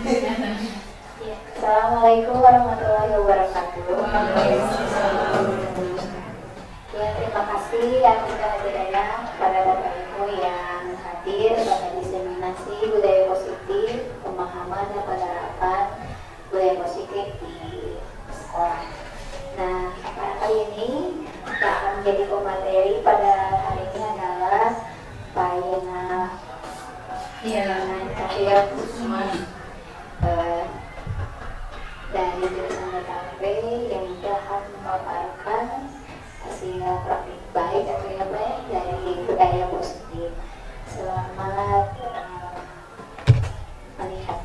Assalamualaikum warahmatullahi wabarakatuh. Ya, terima kasih atas kehadirannya kepada Bapak Ibu yang hadir pada diseminasi budaya positif, pemahaman dan penerapan budaya positif di sekolah. Nah, pada kali ini yang akan menjadi pemateri pada hari ini adalah Pak Yana Cahya Kusuma dari jurusan DKP yang akan memaparkan hasil praktik baik atau yang baik dari budaya positif. Selamat melihat.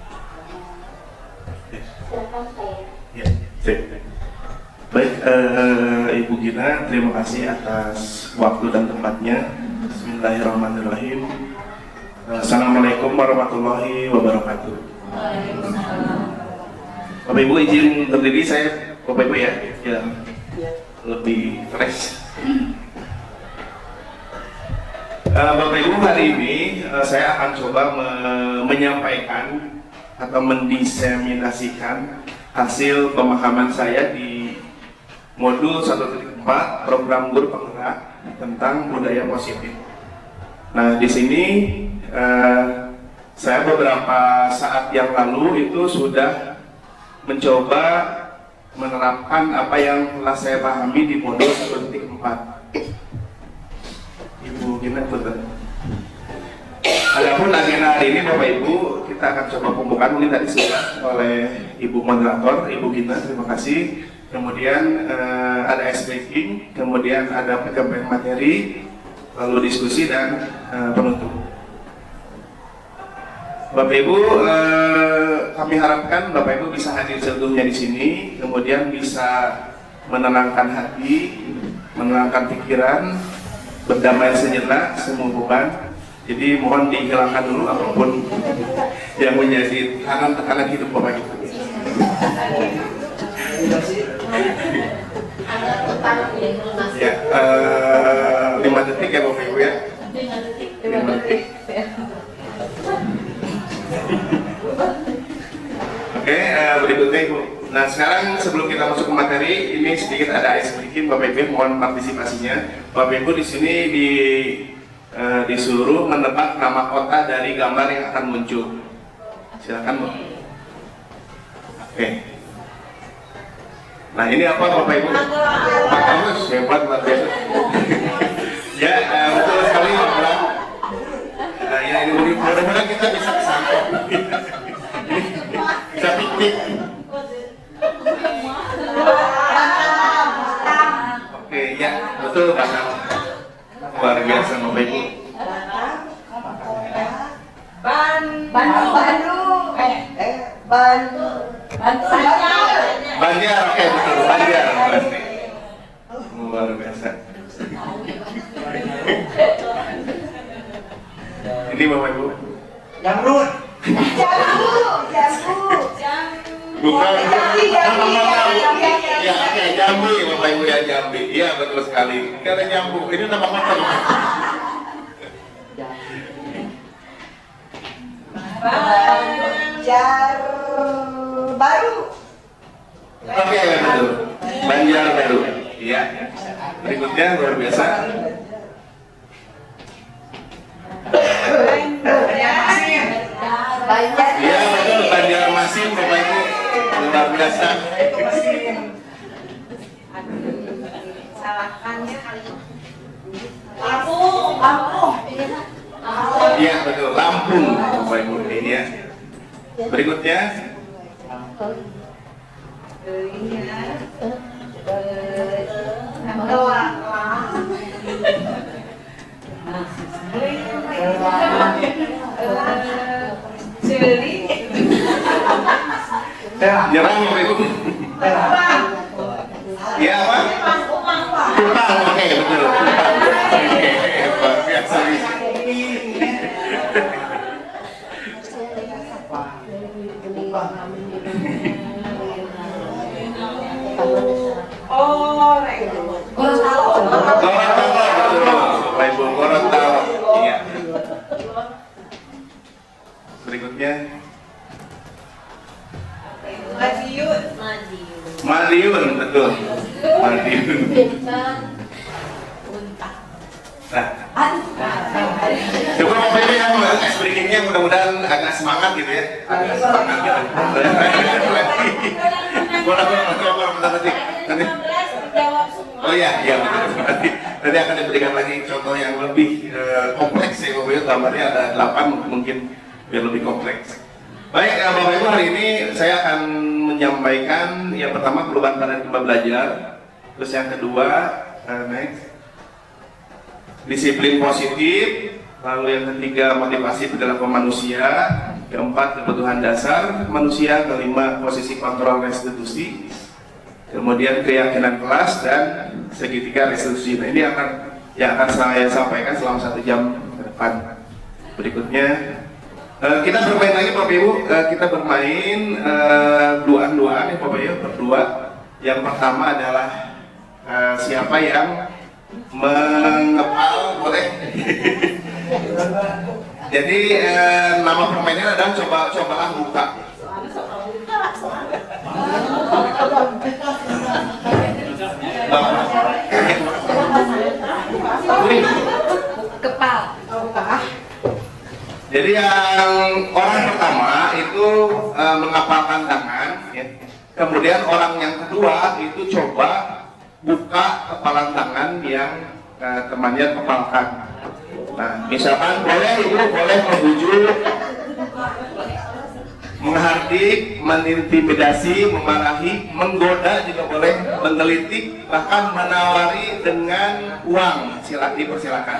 Silakan saya. Ya, baik, Ibu Gina, terima kasih atas waktu dan tempatnya. Bismillahirrahmanirrahim. Assalamualaikum warahmatullahi wabarakatuh. Bapak Ibu izin berdiri, saya Bapak Ibu ya lebih fresh. Bapak Ibu, hari ini saya akan coba menyampaikan atau mendiseminasikan hasil pemahaman saya di modul 1.4 program guru penggerak tentang budaya positif. Nah, di sini saya beberapa saat yang lalu itu sudah mencoba menerapkan apa yang telah saya pahami di modul 1.4. Ibu Gina, betul. Adapun agenda hari ini Bapak Ibu, kita akan coba pembukaan mungkin tadi sudah oleh Ibu Moderator, Ibu Gina, terima kasih. Kemudian ada ice breaking, kemudian ada penyampaian materi, lalu diskusi dan penutup. Bapak Ibu, kami harapkan Bapak Ibu bisa hadir seutuhnya di sini, kemudian bisa menenangkan hati, menenangkan pikiran, berdamai sejenak, semua. Jadi mohon dihilangkan dulu apapun yang menjadi tekanan hidup Bapak Ibu. Ya, 5 detik ya Bapak Ibu ya. 5 detik. Oke, berikutnya Ibu. Nah, sekarang sebelum kita masuk ke materi, ini sedikit ada ice breaking Bapak Ibu, mohon partisipasinya. Bapak Ibu di sini disuruh menebak nama kota dari gambar yang akan muncul. Silakan Bu. Oke. Nah, ini apa Bapak Ibu? Pak Kamus, hebat luar biasa. Ya, betul sekali Bapak. Ya, ini mudah-mudahan kita bisa kesana. Bisa piknik. Oke, ya, betul Pak Kamus. Luar biasa Bapak Ibu. Banjar, oke betul, Banjar. Luar biasa. Ini Bapak Ibu. Jamrut. Bukan. Ya, oke, Jambi Bapak Ibu ya, Jambi. Iya betul sekali. Ini ada nyambung. Ini nama kota. Banjar Baru. Oke, betul. Banjar Baru. Iya. Berikutnya luar biasa. Iya betul, Banjarmasin Bapak Ibu. Luar biasa. Salahkannya kali. Lampung. Iya betul, Lampung Bapak Ibu ini ya. Berikutnya nyerang Bapak Ibu. Iya apa? Kupang, oke betul. Kupang. Oke, luar biasa. Gorontalo, betul. Bapak Ibu, Gorontalo. Iya. Berikutnya Madiun. Madiun, betul. Madiun. Nah, coba Bapak Ibu yang ice breakingnya mudah-mudahan agak semangat gitu ya, agak semangat gitu. Nanti. Oh iya, iya betul. Nanti akan diberikan lagi contoh yang lebih kompleks ya Bapak Ibu, gambarnya ada 8 mungkin biar lebih kompleks. Baik, Bapak Ibu, hari ini saya akan menyampaikan yang pertama perubahan paradigma belajar, terus yang kedua next disiplin positif, lalu yang ketiga motivasi perilaku manusia, keempat kebutuhan dasar manusia, kelima posisi kontrol restitusi, kemudian keyakinan kelas, dan segitiga restitusi. Nah, ini yang akan saya sampaikan selama 1 jam ke depan. Berikutnya kita bermain lagi Bapak Ibu, kita bermain duaan-duaan ya Bapak Ibu, berdua. Yang pertama adalah siapa yang mengepal, boleh. Jadi nama permainannya adalah cobalah buka. Kepal. Jadi yang orang pertama itu mengapalkan tangan, ya. Kemudian orang yang kedua itu coba buka kepalan tangan yang temannya kepalkan. Nah, misalkan boleh ibu boleh membujuk, menghardik, menintimidasi, memarahi, menggoda juga boleh, menggelitik, bahkan menawari dengan uang. Dipersilakan.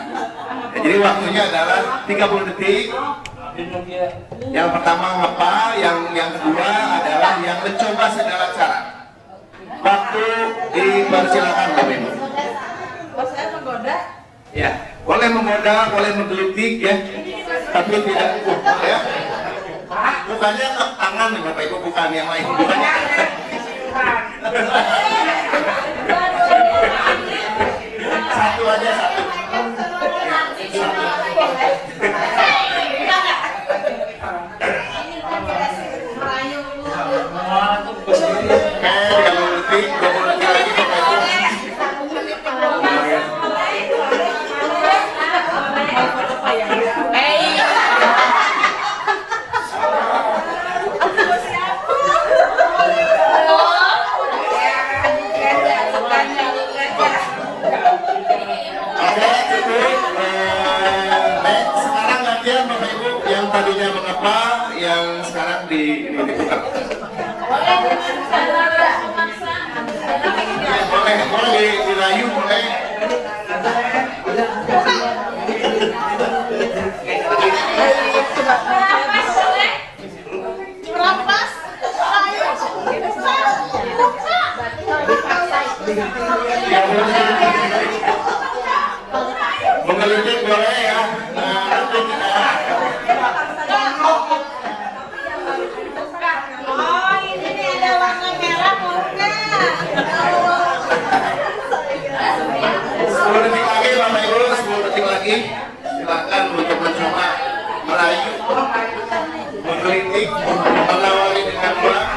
Ya, jadi waktunya adalah 30 detik. Yang pertama ngepal, yang kedua adalah yang mencoba segala cara. Waktu dipersilakan Bapak Ibu. Oh, saya menggoda. Ya, boleh menggoda, boleh menggelitik ya, tapi tidak ya. Bukannya ke tangan nih Bapak Ibu, bukan yang lain. Bukannya. Satu aja satu. Tadinya mengapa, yang sekarang diputar. Boleh dirayu, boleh. Menggelitik boleh ya. Oh, ini nih ada warna merah mau nggak? 10 detik lagi Bapak Ibu, 10 detik lagi. Silakan untuk mencoba merayu, menggelitik, menawari dengan uang.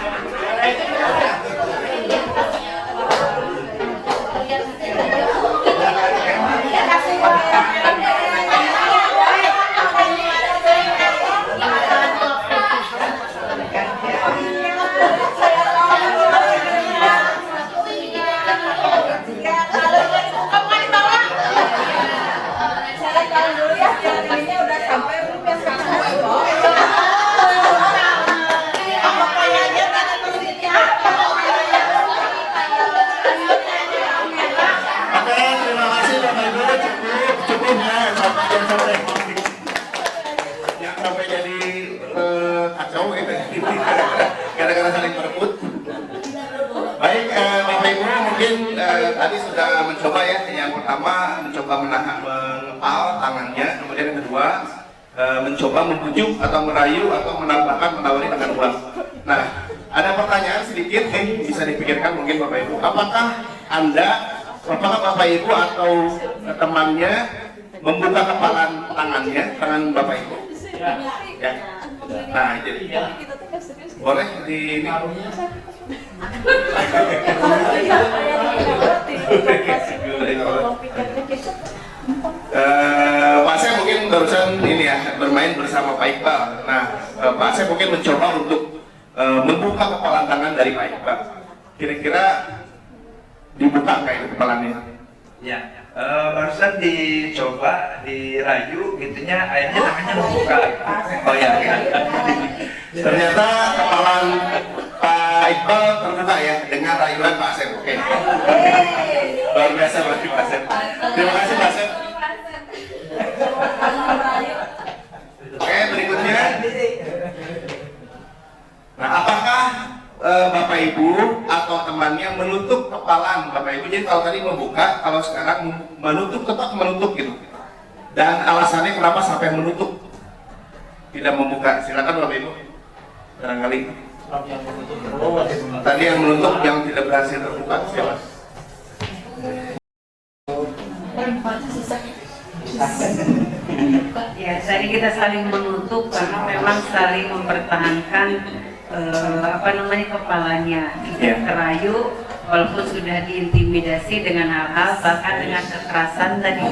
Gara-gara saling berebut. Baik, Bapak Ibu mungkin tadi sudah mencoba ya. Yang pertama mencoba menahan mengepal tangannya, kemudian yang kedua mencoba membujuk atau merayu atau menambahkan menawari dengan uang. Nah, ada pertanyaan sedikit nih bisa dipikirkan mungkin Bapak Ibu. Apakah Bapak Ibu atau temannya membuka kepalan tangannya, tangan Bapak Ibu? Ya. Nah, jadi boleh di ini. Pak Asep mungkin barusan ini ya bermain bersama Pak Iqbal. Nah, Pak Asep mungkin mencoba untuk membuka kepalan tangan dari Pak Iqbal. Kira-kira dibuka nggak itu kepalanya? Ya, barusan dicoba dirayu gitunya, akhirnya tangannya membuka. Oh ya, ternyata kepalan Pak Iqbal terbuka ya dengan rayuan Pak Asep. Oke. Luar biasa berarti Pak Asep. Terima kasih Pak Asep. Oke, berikutnya. Nah, apakah Bapak Ibu atau temannya menutup kepalan Bapak Ibu? Jadi kalau tadi membuka, kalau sekarang menutup, tetap menutup gitu. Dan alasannya kenapa sampai menutup, tidak membuka? Silakan Bapak Ibu. Barangkali. Tadi yang menutup yang tidak berhasil terbuka siapa? Ya, tadi kita saling menutup karena memang saling mempertahankan kepalanya tidak terayu, walaupun sudah diintimidasi dengan hal-hal bahkan dengan kekerasan tadi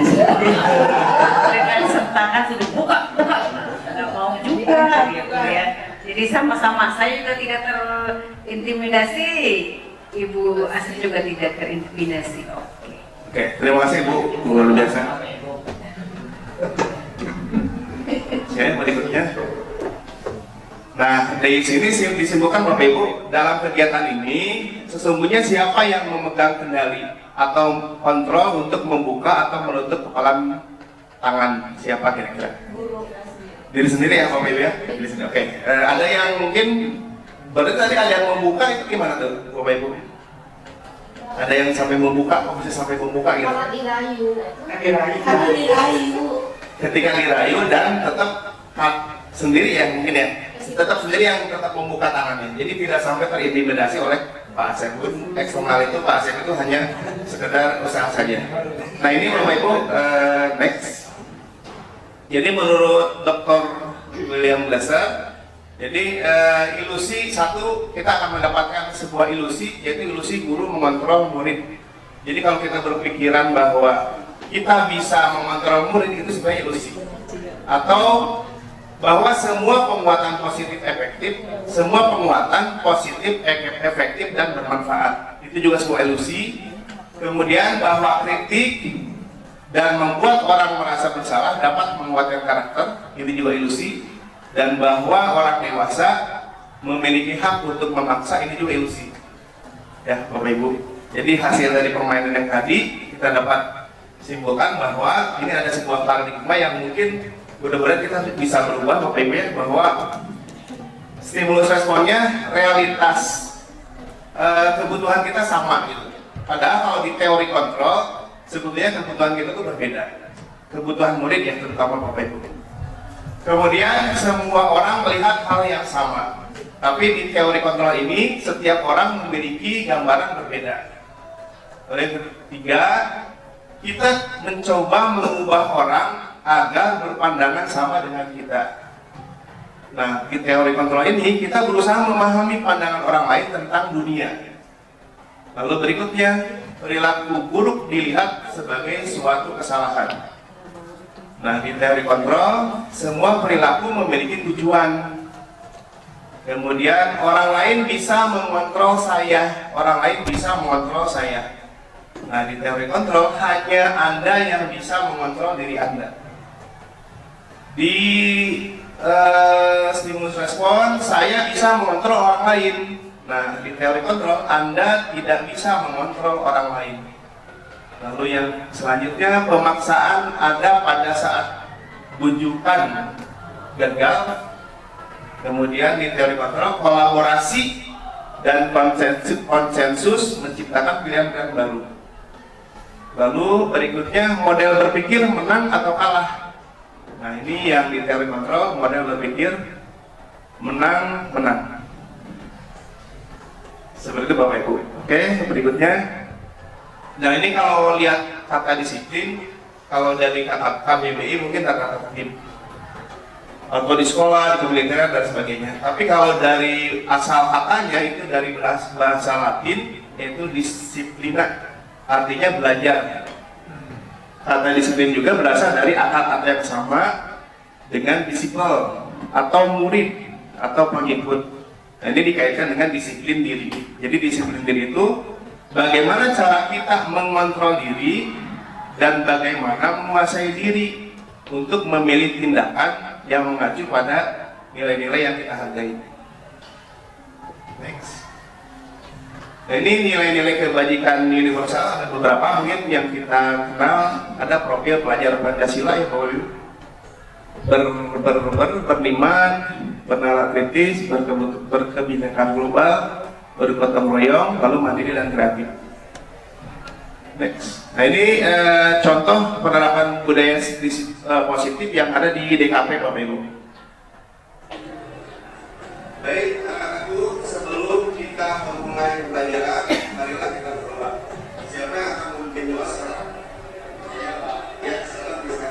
dengan sentakan sudah buka nggak mau juga gitu ya. Jadi sama-sama saya juga tidak terintimidasi, Ibu Asri juga tidak terintimidasi. Oke, terima kasih Bu, luar biasa. Ya, berikutnya. Nah, dari sini disimpulkan Bapak Ibu, dalam kegiatan ini sesungguhnya siapa yang memegang kendali atau kontrol untuk membuka atau menutup kepalan tangan? Siapa kira-kira? Diri sendiri ya Bapak Ibu ya? Diri sendiri. Oke. Ada yang mungkin berarti tadi ada yang membuka, itu gimana tuh Bapak Ibu? Ada yang sampai membuka, kok bisa sampai membuka gitu? Ketika dirayu dan tetap sendiri ya mungkin ya, tetap sendiri yang tetap membuka tangannya, jadi tidak sampai terintimidasi oleh Pak Asep. Eksternal itu Pak Asep itu hanya sekedar usaha saja. Nah ini Bapak Ibu, next. Jadi menurut Dr. William Glasser, jadi ilusi satu, kita akan mendapatkan sebuah ilusi, yaitu ilusi guru mengontrol murid. Jadi kalau kita berpikiran bahwa kita bisa mengontrol murid, itu sebenarnya ilusi. Atau bahwa semua penguatan positif efektif, semua penguatan positif efektif dan bermanfaat, itu juga sebuah ilusi. Kemudian bahwa kritik dan membuat orang merasa bersalah dapat menguatkan karakter, itu juga ilusi. Dan bahwa orang dewasa memiliki hak untuk memaksa, ini juga ilusi. Ya Bapak Ibu, jadi hasil dari permainan yang tadi kita dapat simpulkan bahwa ini ada sebuah paradigma yang mungkin mudah-mudahan kita bisa berubah Bapak Ibu ya, bahwa stimulus responnya realitas kebutuhan kita sama gitu. Padahal kalau di teori kontrol sebetulnya kebutuhan kita itu berbeda, kebutuhan murid ya terutama Bapak Ibu. Kemudian semua orang melihat hal yang sama, tapi di teori kontrol ini setiap orang memiliki gambaran berbeda. Yang ketiga, kita mencoba mengubah orang agar berpandangan sama dengan kita. Nah, di teori kontrol ini kita berusaha memahami pandangan orang lain tentang dunia. Lalu berikutnya, perilaku buruk dilihat sebagai suatu kesalahan. Nah, di teori kontrol, semua perilaku memiliki tujuan. Kemudian orang lain bisa mengontrol saya, orang lain bisa mengontrol saya. Nah, di teori kontrol hanya Anda yang bisa mengontrol diri Anda. Di stimulus respon, saya bisa mengontrol orang lain. Nah, di teori kontrol, Anda tidak bisa mengontrol orang lain. Lalu yang selanjutnya, pemaksaan ada pada saat bujukan gagal. Kemudian di teori kontrol, kolaborasi dan konsensus menciptakan pilihan-pilihan baru. Lalu berikutnya, model berpikir menang atau kalah. Nah, ini yang di teori kontrol, model berpikir menang-menang. Seperti itu Bapak Ibu. Oke, berikutnya. Nah, ini kalau lihat kata disiplin, kalau dari kata KBBI mungkin kata tertib. atau di sekolah, di kemiliteran dan sebagainya. Tapi kalau dari asal katanya itu dari bahasa Latin, yaitu disiplina, artinya belajar. Kata disiplin juga berasal dari akar-kata yang sama dengan disipel atau murid atau pengikut. Nah, ini dikaitkan dengan disiplin diri. Jadi disiplin diri itu bagaimana cara kita mengontrol diri dan bagaimana menguasai diri untuk memilih tindakan yang mengacu pada nilai-nilai yang kita hargai. Next. Nah, ini nilai-nilai kebajikan universal ada beberapa mungkin yang kita kenal. Ada profil pelajar Pancasila ya Bapak Ibu. Beriman, bernalar kritis, berkebinekaan global, bergotong royong, lalu mandiri dan kreatif. Next. Nah ini contoh penerapan budaya positif yang ada di DKP Bapak Ibu. Baik, anak-anakku, sebelum kita memulai pembelajaran, marilah kita berdoa. Siapa yang akan memimpin doa sekarang? Ya, silakan bisa.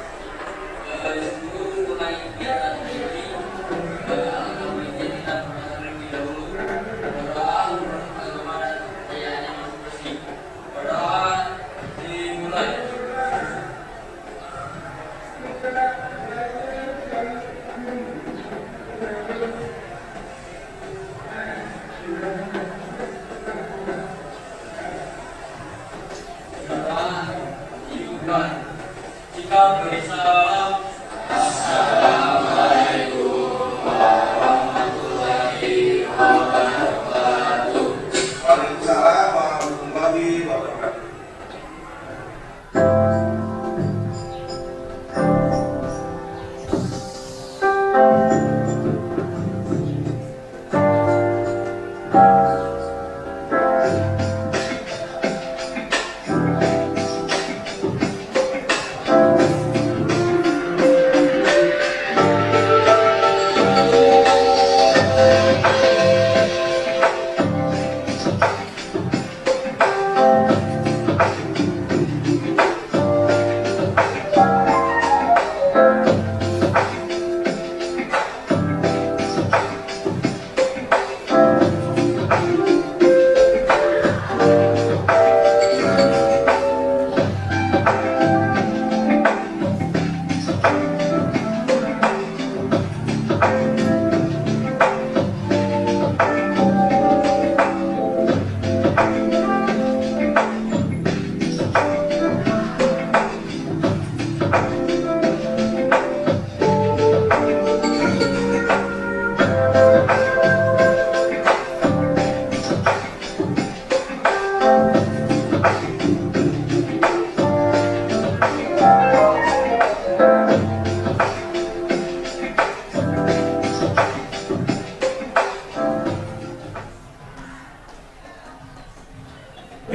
Jika bersalam, Assalamualaikum warahmatullahi wabarakatuh. Waalaikumsalam warahmatullahi wabarakatuh.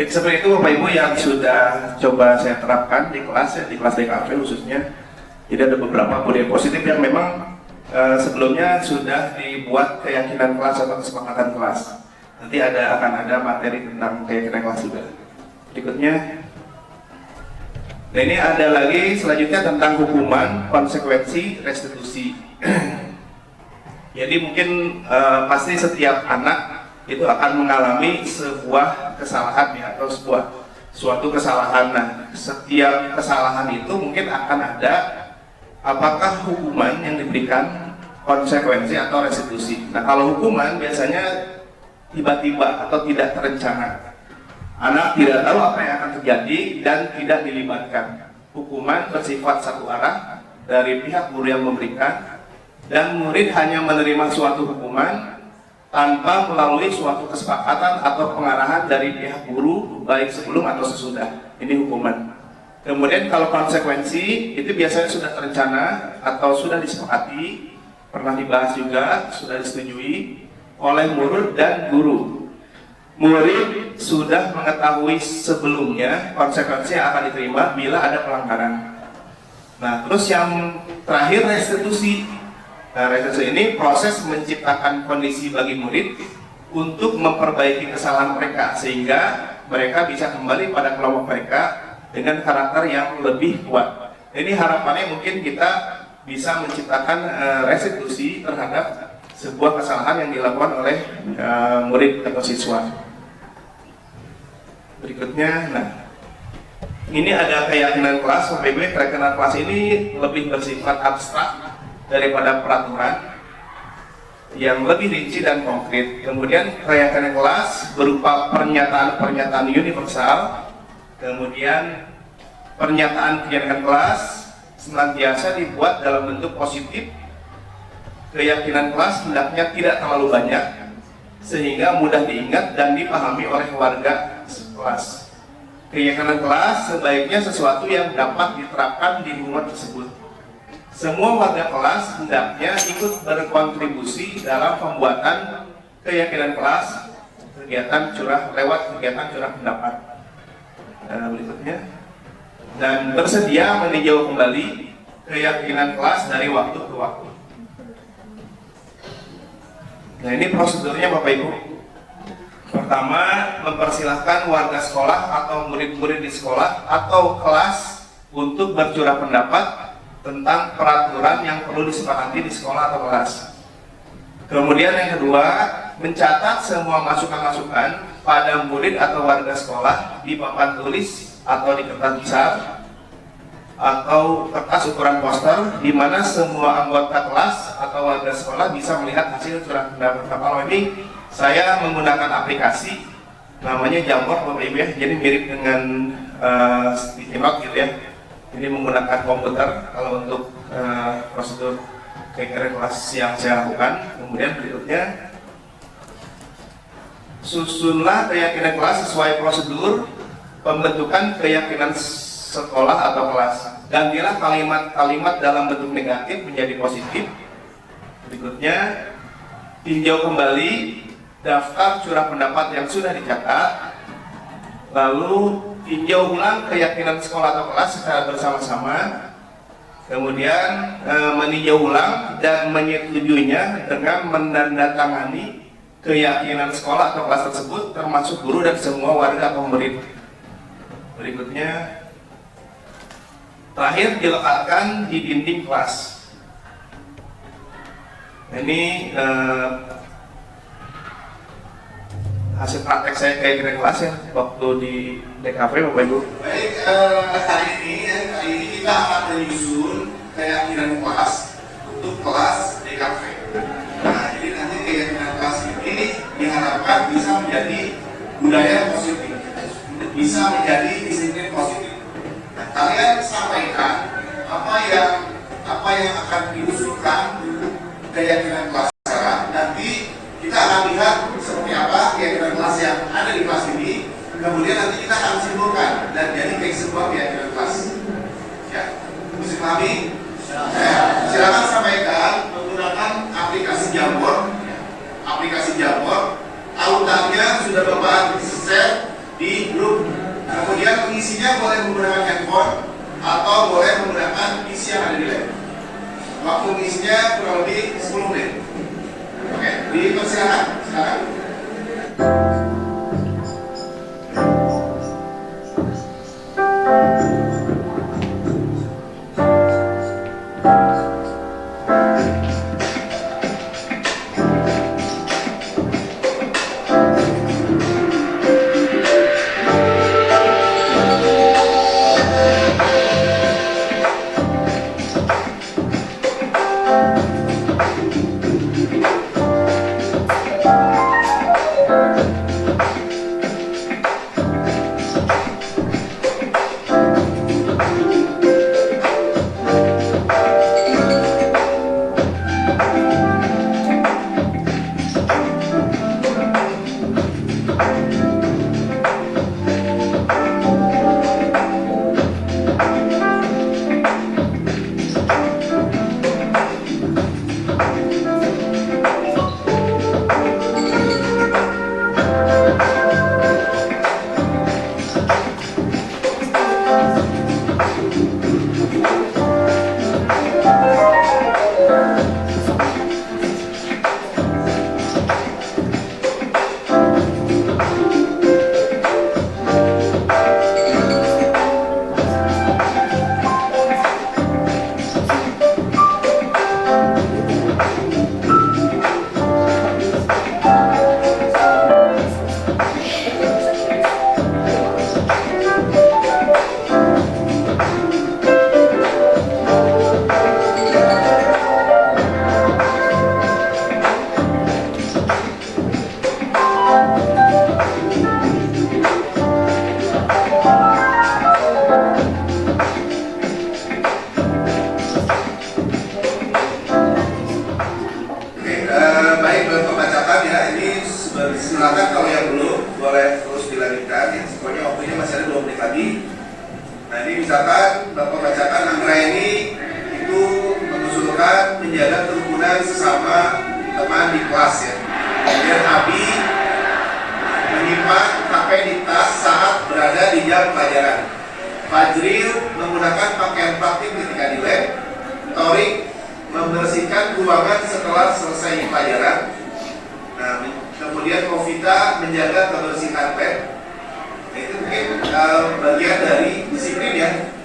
Seperti itu Bapak Ibu yang sudah coba saya terapkan di kelas ya, di kelas DKV khususnya. Jadi ada beberapa budaya positif yang memang sebelumnya sudah dibuat keyakinan kelas atau kesepakatan kelas. Nanti akan ada materi tentang keyakinan kelas juga. Berikutnya, nah ini ada lagi selanjutnya tentang hukuman, konsekuensi, restitusi. Jadi mungkin pasti setiap anak itu akan mengalami sebuah kesalahan ya, atau suatu kesalahan. Nah, setiap kesalahan itu mungkin akan ada apakah hukuman yang diberikan, konsekuensi atau restitusi. Nah, kalau hukuman biasanya tiba-tiba atau tidak terencana. Anak tidak tahu apa yang akan terjadi dan tidak dilibatkan. Hukuman bersifat satu arah dari pihak guru yang memberikan, dan murid hanya menerima suatu hukuman tanpa melalui suatu kesepakatan atau pengarahan dari pihak guru baik sebelum atau sesudah. Ini hukuman. Kemudian kalau konsekuensi itu biasanya sudah terencana atau sudah disepakati, pernah dibahas juga, sudah disetujui oleh murid dan guru. Murid sudah mengetahui sebelumnya konsekuensi yang akan diterima bila ada pelanggaran. Nah, terus yang terakhir restitusi. Nah, restitusi ini proses menciptakan kondisi bagi murid untuk memperbaiki kesalahan mereka sehingga mereka bisa kembali pada kelompok mereka dengan karakter yang lebih kuat. Ini harapannya mungkin kita bisa menciptakan restitusi terhadap sebuah kesalahan yang dilakukan oleh murid atau siswa. Berikutnya, nah ini ada keyakinan kelas. Bapak Ibu, keyakinan kelas ini lebih bersifat abstrak daripada peraturan yang lebih rinci dan konkret. Kemudian keyakinan kelas berupa pernyataan-pernyataan universal. Kemudian pernyataan keyakinan kelas senantiasa dibuat dalam bentuk positif. Keyakinan kelas hendaknya tidak terlalu banyak sehingga mudah diingat dan dipahami oleh warga kelas. Keyakinan kelas sebaiknya sesuatu yang dapat diterapkan di lingkungan tersebut. Semua warga kelas hendaknya ikut berkontribusi dalam pembuatan keyakinan kelas lewat kegiatan curah pendapat. Berikutnya, dan bersedia meninjau kembali keyakinan kelas dari waktu ke waktu. Nah, ini prosedurnya Bapak Ibu. Pertama, mempersilahkan warga sekolah atau murid-murid di sekolah atau kelas untuk bercurah pendapat tentang peraturan yang perlu disepakati di sekolah atau kelas. Kemudian yang kedua, mencatat semua masukan-masukan pada murid atau warga sekolah di papan tulis atau di kertas besar atau kertas ukuran poster, di mana semua anggota kelas atau warga sekolah bisa melihat hasil curah pendapat. Kalau ini saya menggunakan aplikasi namanya Jamboard Bapak Ibu ya, jadi mirip dengan sticky note gitu ya. Jadi menggunakan komputer kalau untuk prosedur keyakinan kelas yang saya lakukan. Kemudian berikutnya, susunlah keyakinan kelas sesuai prosedur pembentukan keyakinan sekolah atau kelas. Gantilah kalimat-kalimat dalam bentuk negatif menjadi positif. Berikutnya, tinjau kembali daftar curah pendapat yang sudah dicatat. Lalu tinjau ulang keyakinan sekolah atau kelas secara bersama-sama. Kemudian meninjau ulang dan menyetujuinya dengan menandatangani keyakinan sekolah atau kelas tersebut, termasuk guru dan semua warga atau murid. Berikutnya, terakhir dilekatkan di dinding kelas. Ini hasil praktek saya keyakinan kelas ya waktu di DKV Bapak Ibu. Baik, hari ini kita akan menyusun keyakinan kelas untuk kelas DKV. Nah, jadi nanti keyakinan kelas ini diharapkan bisa menjadi budaya positif, bisa menjadi disiplin positif. Nah, kalian sampaikan apa yang akan diusulkan keyakinan kelas sekarang. Nanti kita akan lihat seperti apa keyakinan kelas yang ada di kelas ini. Kemudian nanti kita akan simpulkan dan jadi kayak sebuah keyakinan kelas. Ya, bisa pahami? Silakan sampaikan menggunakan aplikasi Jamboard. Aplikasi Jamboard, autannya sudah Bapak share di grup. Kemudian pengisinya boleh menggunakan handphone atau boleh menggunakan PC yang ada di lab. Waktu mengisinya kurang lebih 10 menit. Oke, dipersilakan sekarang. Silakan kalau yang belum boleh terus dilanjutkan. Ya, pokoknya waktunya masih ada 2 menit lagi. Nah ini misalkan Bapak bacakan Anggra ini itu mengusulkan menjaga kerukunan sesama teman di kelas ya. Kemudian Abi menyimpan HP di tas saat berada di jam pelajaran. Fajril menggunakan pakaian praktik ketika di lab. Torik membersihkan ruangan setelah selesai pelajaran. Nah, kemudian Novita menjaga kebersihan lab. Nah, itu mungkin bagian dari disiplin ya.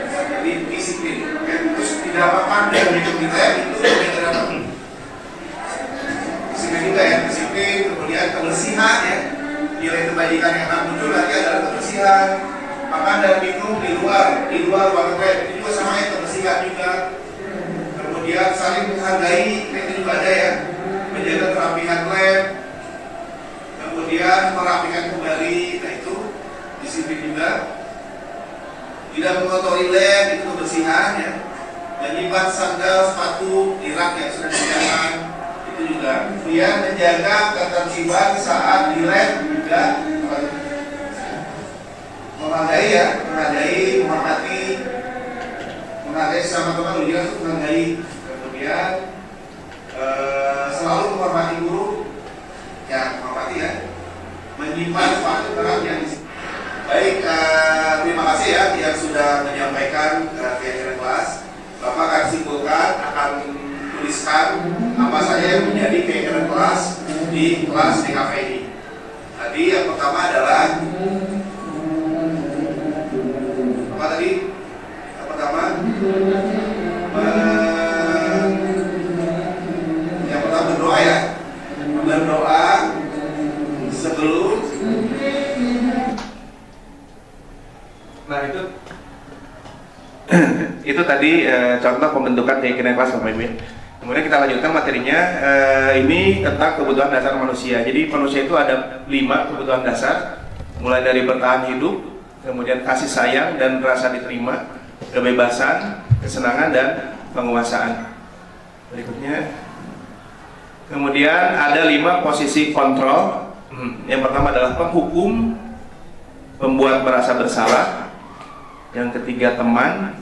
Jadi disiplin. Terus didapatkan dari kita itu bagian apa? Disiplin juga ya, disiplin. Kemudian kebersihan ya. Nilai kebajikan yang akan muncul nanti adalah kebersihan. Makan dan minum di luar ruangan lab itu juga sama ya, kebersihan juga. Kemudian saling menghargai, itu juga ada ya, menjaga kerapihan lab. Kemudian merapikan kembali, nah itu disiplin juga. Tidak mengotori lab, itu kebersihan ya. Menyimpan sandal, sepatu, di rak yang sudah disediakan, itu juga. Kemudian menjaga ketertiban saat di lab juga. Menghargai ya, menghormati sama teman juga untuk menghargai. Kemudian selalu menghormati guru, ya menghormati ya, menyimpan fakta terang yang baik. Terima kasih ya yang sudah menyampaikan kegiatan kelas. Bapak akan simpulkan, akan tuliskan apa saja yang menjadi kegiatan kelas di DKV ini. Tadi yang pertama adalah apa tadi? Yang pertama berdoa ya, berdoa sebelum. Nah itu tadi contoh pembentukan keyakinan kelas Bapak Ibu ya. Kemudian kita lanjutkan materinya. Ini tentang kebutuhan dasar manusia. Jadi manusia itu ada 5 kebutuhan dasar, mulai dari bertahan hidup, kemudian kasih sayang dan rasa diterima, kebebasan, kesenangan dan penguasaan. Berikutnya, kemudian ada 5 posisi kontrol. Yang pertama adalah penghukum, pembuat merasa bersalah. Yang ketiga teman,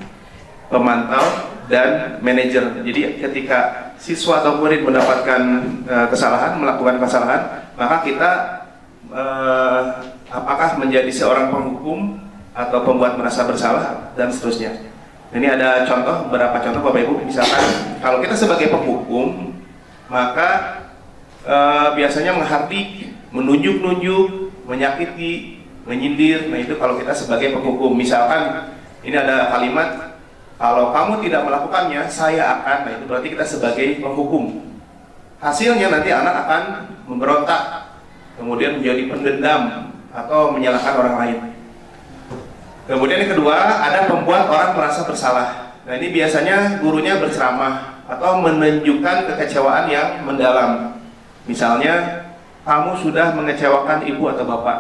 pemantau, dan manajer. Jadi ketika siswa atau murid mendapatkan kesalahan, melakukan kesalahan, maka kita apakah menjadi seorang penghukum atau pembuat merasa bersalah dan seterusnya. Ini ada contoh, beberapa contoh Bapak Ibu. Misalkan kalau kita sebagai penghukum, maka biasanya menghardik, menunjuk-nunjuk, menyakiti, menyindir. Nah itu kalau kita sebagai penghukum. Misalkan ini ada kalimat, kalau kamu tidak melakukannya, saya akan. Nah itu berarti kita sebagai penghukum. Hasilnya nanti anak akan memberontak, kemudian menjadi pendendam atau menyalahkan orang lain. Kemudian yang kedua, ada pembuat orang merasa bersalah. Nah ini biasanya gurunya berceramah atau menunjukkan kekecewaan yang mendalam. Misalnya, kamu sudah mengecewakan ibu atau bapak.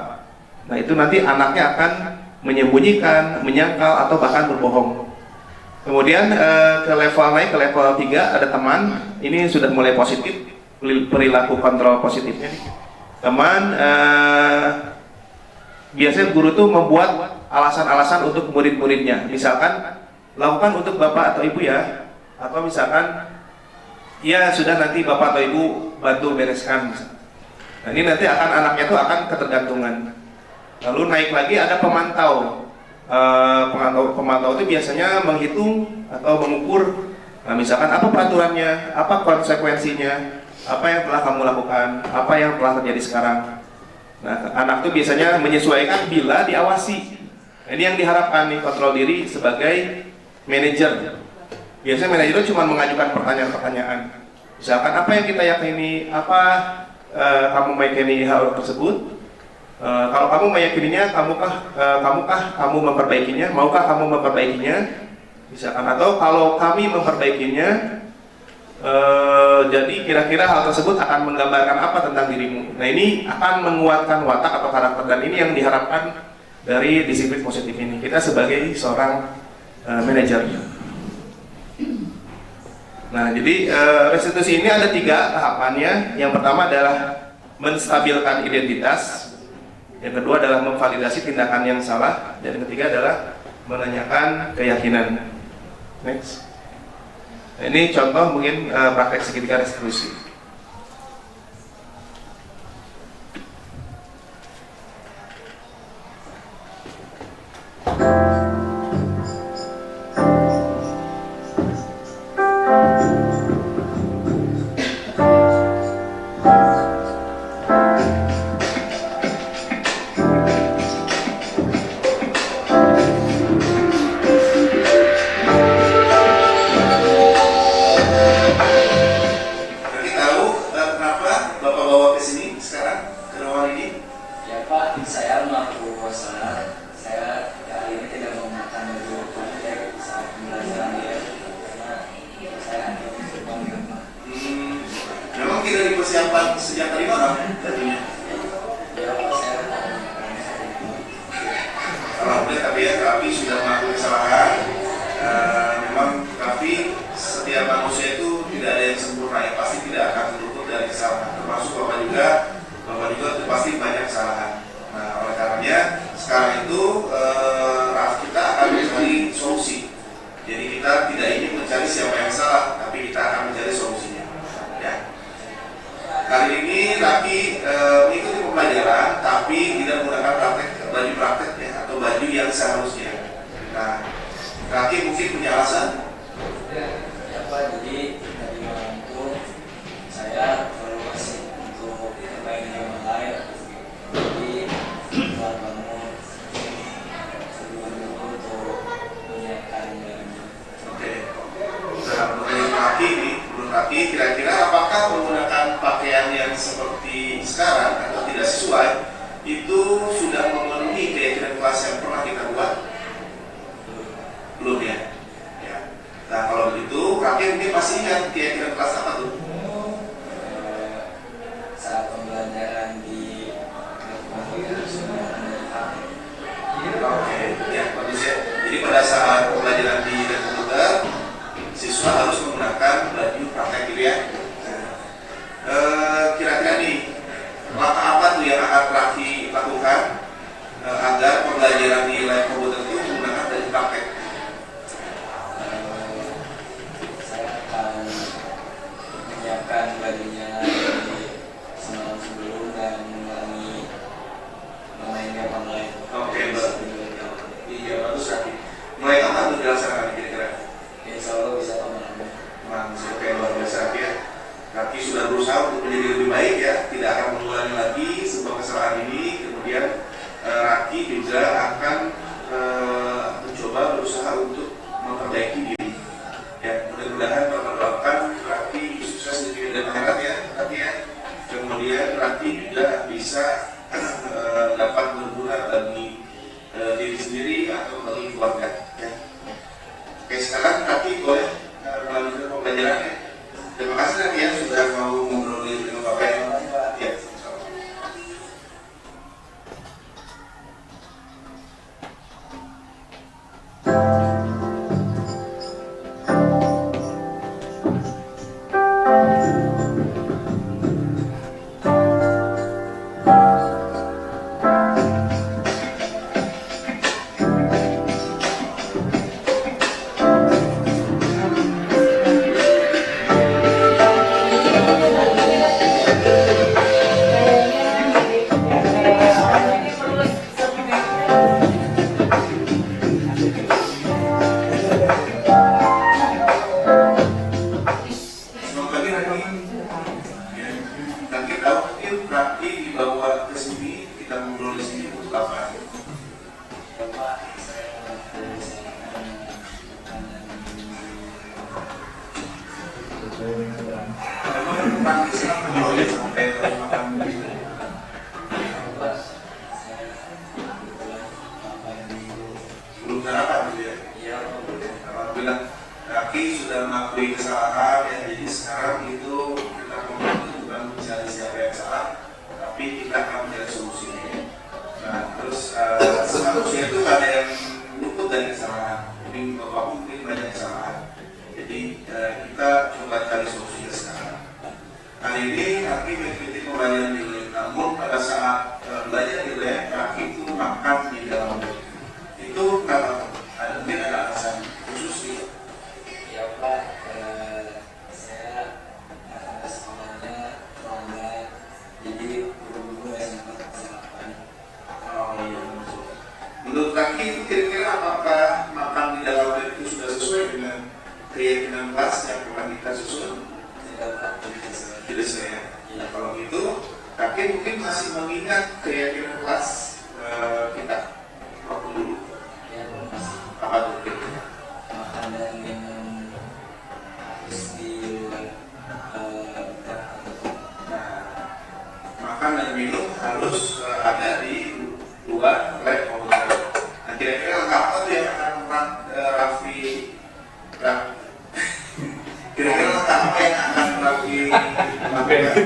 Nah itu nanti anaknya akan menyembunyikan, menyangkal, atau bahkan berbohong. Kemudian ke level naik, ke level 3 ada teman. Ini sudah mulai positif, perilaku kontrol positifnya nih. Teman, biasanya guru tuh membuat alasan-alasan untuk murid-muridnya. Misalkan, lakukan untuk bapak atau ibu ya. Atau misalkan, ya sudah nanti bapak atau ibu bantu bereskan. Nah ini nanti akan anaknya tuh akan ketergantungan. Lalu naik lagi ada pemantau. Pemantau itu biasanya menghitung atau mengukur. Nah, misalkan apa peraturannya, apa konsekuensinya, apa yang telah kamu lakukan, apa yang telah terjadi sekarang. Nah, anak itu biasanya menyesuaikan bila diawasi. Ini yang diharapkan nih, kontrol diri sebagai manajer. Biasanya manajer itu cuma mengajukan pertanyaan-pertanyaan. Misalkan apa yang kita yakini, apa kamu meyakini hal tersebut. Kalau kamu meyakininya, kamukah kamu memperbaikinya? Maukah kamu memperbaikinya? Misalkan, atau kalau kami memperbaikinya, jadi kira-kira hal tersebut akan menggambarkan apa tentang dirimu. Nah ini akan menguatkan watak atau karakter, dan ini yang diharapkan dari disiplin positif ini. Kita sebagai seorang manajer. Nah jadi restitusi ini ada 3 tahapannya. Yang pertama adalah menstabilkan identitas, yang kedua adalah memvalidasi tindakan yang salah, dan yang ketiga adalah menanyakan keyakinan. Next. Nah, ini contoh mungkin praktek segitiga restitusi. Ya Pak, saya mengaku salah. Saya kali ini tidak menggunakan baju praktek saat pembelajaran ya, karena saya hanya mencoba Pak. Memang tidak dipersiapkan sejak tadi malam tadinya. Ya Pak, saya Alhamdulillah, tapi ya kami sudah melakukan kesalahan. Memang tapi setiap manusia itu tidak ada yang sempurna, ya pasti tidak akan luput dari kesalahan. Termasuk Bapak juga itu pasti banyak kesalahan. Nah, oleh karenanya sekarang itu kita akan mencari solusi. Jadi kita tidak ingin mencari siapa yang salah, tapi kita akan mencari solusinya. Ya. Kali ini Raki mengikuti pembelajaran, tapi tidak menggunakan baju praktek ya, atau baju yang seharusnya. Nah, Raki mungkin punya alasan. ya Pak, jadi tadi malam itu saya baru masih untuk terbaik yang lain. Jadi buat bangun sebelum itu untuk menyiapkan baju. Oke. Nah, menurut Raki kira-kira apakah menggunakan pakaian yang seperti sekarang atau tidak sesuai itu sudah memenuhi keyakinan kelas yang pernah kita buat? Belum ya? Ya. Nah, kalau begitu Raki mungkin masih ingat keyakinan kelas apa tuh? Saat pembelajaran di Oke, ya bagus ya. Jadi pada saat pembelajaran di komputer, siswa harus menggunakan baju praktek gitu ya. Kira-kira nih, langkah apa tuh yang akan Raki lakukan agar pembelajaran di lab komputer itu menggunakan baju praktek? saya akan menyiapkan bajunya dari semalam sebelum dan mengulangi memainnya online. Oke, iya bagus Raki. Mulai kapan tuh dilaksanakan kira-kira? Insya Allah bisa pemahaman. Oke, luar biasa Raki ya. Raki sudah berusaha untuk menjadi lebih baik ya, tidak akan mengulangi lagi sebuah kesalahan ini. Kemudian Raki juga akan mencoba berusaha untuk memperbaiki diri. Ya, mudah-mudahan Bapak doakan Raki sukses di bidang akhirat ya, Raki ya. Kemudian Raki juga bisa dapat berguna bagi diri sendiri atau bagi keluarga. Ya. Oke, sekarang Raki boleh melanjutkan pembelajarannya. Terima kasih Raki ya sudah mau ngobrol dengan Bapak ya. Ya. Selamat pagi Raki. Ya. Dan kita mungkin Raki dibawa ke sini, kita ngobrol di sini untuk apa? Bapak, saya mengaku Memang praktis apa boleh sampai makan belum sarapan gitu ya? Iya, Alhamdulillah Raki sudah mengakui kesalahan ya, jadi sekarang itu kita membantu bukan mencari siapa yang salah, tapi kita akan mencari solusinya. Nah terus seharusnya itu ada yang luput dari kesalahan, jadi Bapak mungkin banyak kesalahan, jadi kita coba cari solusinya sekarang. Kali ini Raki mengikuti pembelajaran di namun pada saat belajar di lab, kaki itu makan di dalam lab. Itu mungkin ada alasan khusus sih. Ya Pak, saya sekolahnya ronda, jadi guru-guru yang persiapan. Oh iya. Menurut kaki itu kira-kira apakah makan di dalam lab itu sudah sesuai dengan keyakinan kelas yang akan kita susun? Tidak Pak, tidak saya. Tidak saya. Nah, kalau itu kaki mungkin masih mengingat keyakinan kelas kita waktu dulu. Yang masih Apa tuh kira-kira? makanan yang harus di Nah, makan dan minum harus ada di luar lab maupun dalam. Nah, kira-kira langkah apa tuh yang akan Raffi kira-kira langkah apa yang akan Raffi lakukan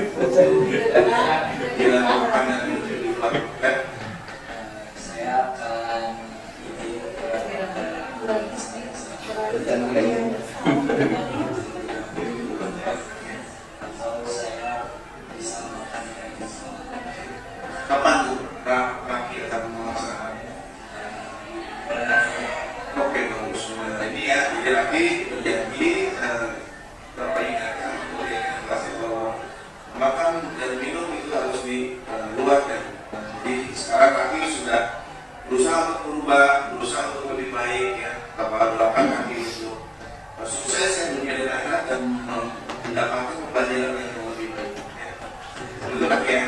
bila makan dan minum di luar lab? saya akan ini atau saya bisa makan kayak gitu. Kapan tuh Raffi akan melaksanakan? Oke, bagus. Nah, ini ya, jadi Raffi berjanji Bapak ingatkan kemudian kelas bahwa makan dan minum itu harus di luar dan jadi sekarang Raffi sudah berusaha untuk berubah, berusaha untuk lebih baik ya, tanpa belakang kaki itu sukses ya dunia dan akhirat dan mendapatkan pembelajaran yang lebih baik. Ya. Betul Raffi ya.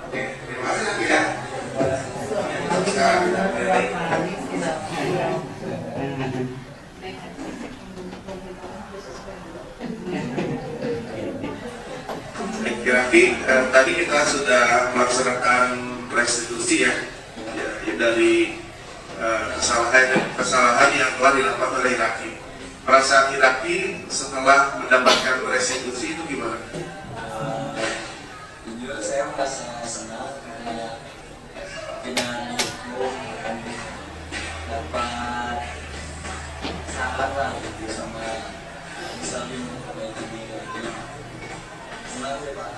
Oke, terima kasih Raffi ya. Sekarang kita mulai. Raffi, tadi kita sudah melaksanakan restitusi ya, dari kesalahan yang telah dilakukan oleh Raffi. Perasaan Raffi setelah mendapatkan restitusi itu gimana? Jujur saya merasa senang karena dengan itu dapat saran lah gitu sama bisa memperbaiki diri lagi. Senang sih Pak.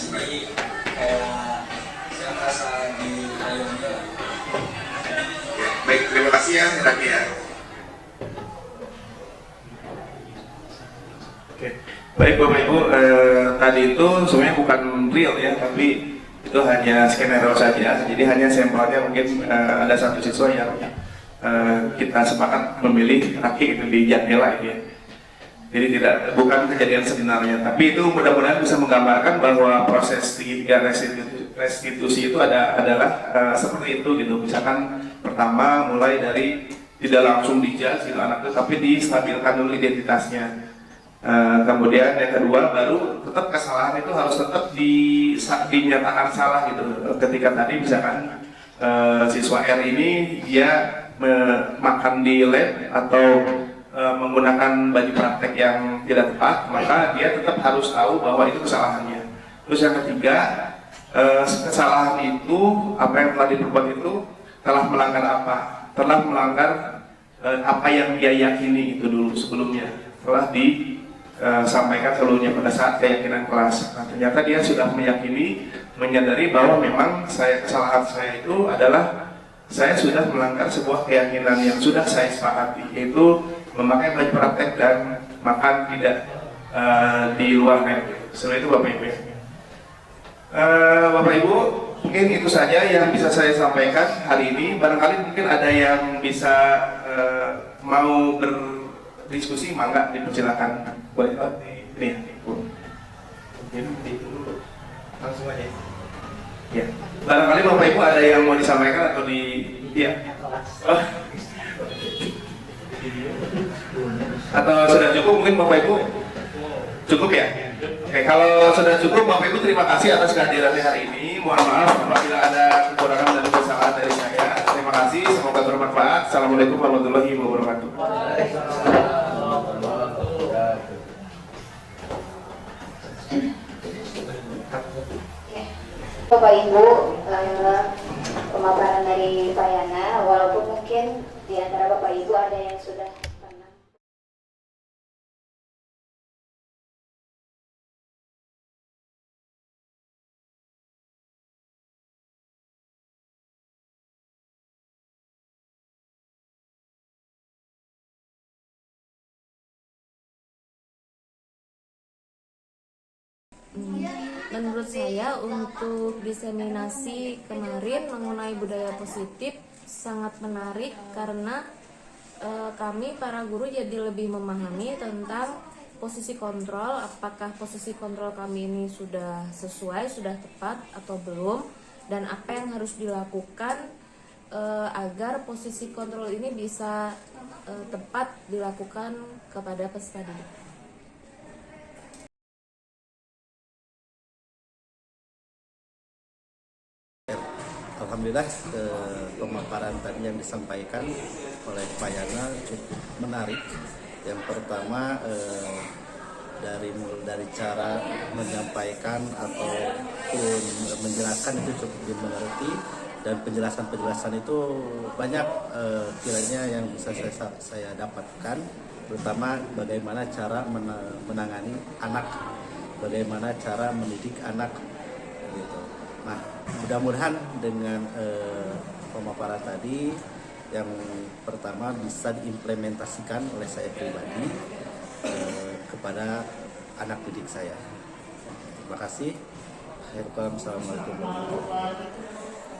Jadi kayak saya merasa diayomi. Baik, terima kasih ya Raffi ya. Oke. Baik Bapak Ibu, tadi itu sebenarnya bukan real ya, tapi itu hanya skenario saja. Jadi hanya sampelnya mungkin ada satu siswa yang kita sepakat memilih Raffi itu di jendela ya. Jadi bukan kejadian sebenarnya, tapi itu mudah-mudahan bisa menggambarkan bahwa proses tiga restitusi itu adalah seperti itu gitu. Misalkan pertama mulai dari tidak langsung dijudge gitu anak itu, tapi distabilkan dulu identitasnya. Kemudian yang kedua baru tetap kesalahan itu harus tetap dinyatakan salah gitu. Ketika tadi misalkan siswa R ini dia makan di lab atau menggunakan baju praktek yang tidak tepat, maka dia tetap harus tahu bahwa itu kesalahannya. Terus yang ketiga, kesalahan itu apa yang telah diperbuat itu telah melanggar apa? Telah melanggar apa yang dia yakini itu dulu sebelumnya, telah disampaikan sebelumnya pada saat keyakinan kelas. Nah, ternyata dia sudah meyakini, menyadari bahwa memang kesalahan saya itu adalah saya sudah melanggar sebuah keyakinan yang sudah saya sepakati, yaitu memakai baju praktek dan makan tidak di luar net. Sebenarnya itu Bapak Ibu ya. Bapak Ibu, mungkin itu saja yang bisa saya sampaikan hari ini. Barangkali mungkin ada yang bisa mau berdiskusi, mangga dipersilakan. Boleh Pak? Ini ya. Mungkin langsung aja. Ya. Barangkali Bapak Ibu ada yang mau disampaikan atau ya. Oh. Atau sudah cukup mungkin Bapak Ibu? Cukup ya? Oke, kalau sudah cukup Bapak Ibu terima kasih atas kehadirannya hari ini. Mohon maaf apabila ada kekurangan dan kesalahan dari saya. Terima kasih, semoga bermanfaat. Assalamualaikum warahmatullahi wabarakatuh. Bapak Ibu, pemaparan dari Pak Yana, walaupun mungkin di antara Bapak Ibu ada yang sudah Menurut saya untuk diseminasi kemarin mengenai budaya positif sangat menarik karena kami para guru jadi lebih memahami tentang posisi kontrol, apakah posisi kontrol kami ini sudah sesuai, sudah tepat atau belum, dan apa yang harus dilakukan agar posisi kontrol ini bisa tepat dilakukan kepada peserta didik. Alhamdulillah pemaparan tadi yang disampaikan oleh Pak Yana cukup menarik. Yang pertama dari cara menyampaikan ataupun menjelaskan itu cukup dimengerti, dan penjelasan itu banyak kiranya yang bisa saya dapatkan, terutama bagaimana cara menangani anak, bagaimana cara mendidik anak gitu. Nah, mudah-mudahan dengan pemaparan tadi yang pertama bisa diimplementasikan oleh saya pribadi kepada anak didik saya. Terima kasih. Assalamualaikum warahmatullahi wabarakatuh.